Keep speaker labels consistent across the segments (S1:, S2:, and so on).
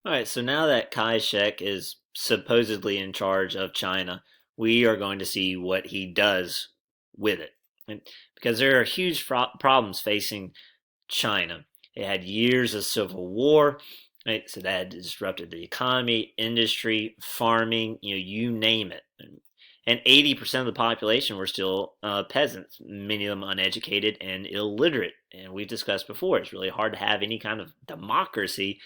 S1: All right, so now that Kai-shek is supposedly in charge of China, we are going to see what he does with it. And because there are huge problems facing China. It had years of civil war, right? So that had disrupted the economy, industry, farming, you name it. And 80% of the population were still peasants, many of them uneducated and illiterate. And we've discussed before, it's really hard to have any kind of democracy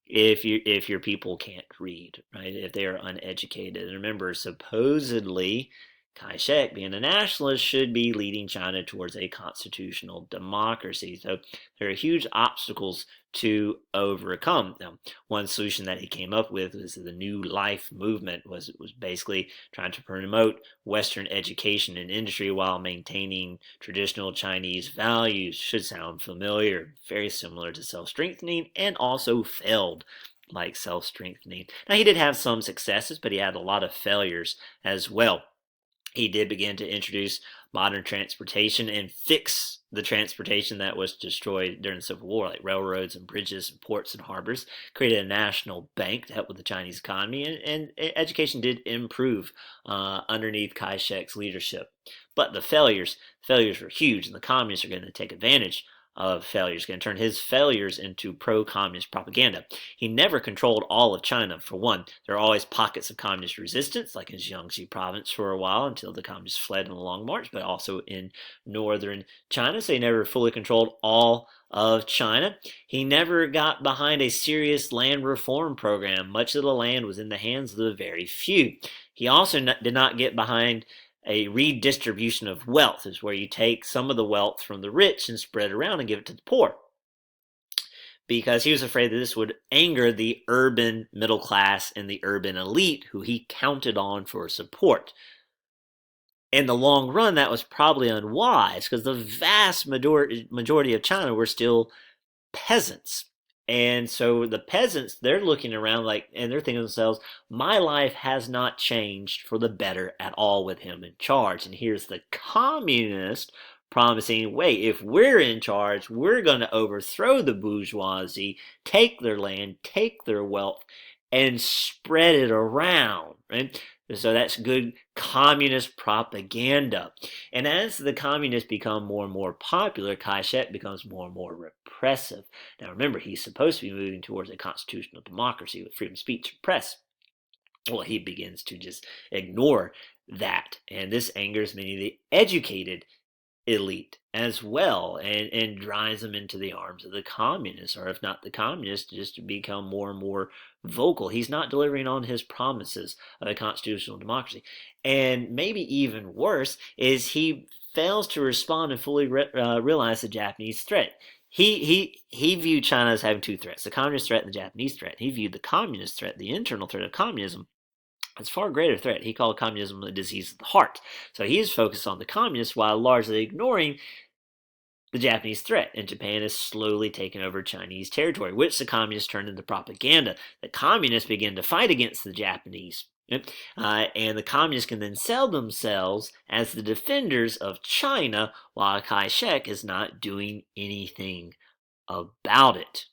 S1: if your people can't read, right? If they are uneducated. And remember, supposedly Kai-shek, being a nationalist, should be leading China towards a constitutional democracy. So there are huge obstacles to overcome. Now, one solution that he came up with was the New Life movement, was basically trying to promote Western education and industry while maintaining traditional Chinese values. Should sound familiar, very similar to self-strengthening, and also failed like self-strengthening. Now, he did have some successes, but he had a lot of failures as well. He did begin to introduce modern transportation and fix the transportation that was destroyed during the Civil War, like railroads and bridges and ports and harbors. Created a national bank to help with the Chinese economy, and education did improve underneath Kai-shek's leadership. But the failures were huge, and the communists are going to take advantage of failures, going to turn his failures into pro-communist propaganda. He never controlled all of China, for one. There are always pockets of communist resistance, like in Jiangxi province for a while until the communists fled in the Long March, but also in northern China. So he never fully controlled all of China. He never got behind a serious land reform program. Much of the land was in the hands of the very few. He also did not get behind a redistribution of wealth, is where you take some of the wealth from the rich and spread it around and give it to the poor, because he was afraid that this would anger the urban middle class and the urban elite who he counted on for support. In the long run, that was probably unwise because the vast majority of China were still peasants. And so the peasants, they're looking around like, and they're thinking to themselves, my life has not changed for the better at all with him in charge. And here's the communist promising, wait, if we're in charge, we're going to overthrow the bourgeoisie, take their land, take their wealth, and spread it around, right? So that's good communist propaganda. And as the communists become more and more popular, Kai-shek becomes more and more repressive. Now remember, he's supposed to be moving towards a constitutional democracy with freedom of speech and press. Well, he begins to just ignore that. And this angers many of the educated elite as well, and drives them into the arms of the communists, or if not the communists, just to become more and more vocal. He's not delivering on his promises of a constitutional democracy. And maybe even worse is he fails to respond and fully realize the Japanese threat. He viewed China as having two threats: the communist threat and the Japanese threat. He viewed the communist threat, the internal threat of communism, it's a far greater threat. He called communism a disease of the heart. So he is focused on the communists while largely ignoring the Japanese threat. And Japan is slowly taking over Chinese territory, which the communists turned into propaganda. The communists begin to fight against the Japanese. And the communists can then sell themselves as the defenders of China while Kai-shek is not doing anything about it.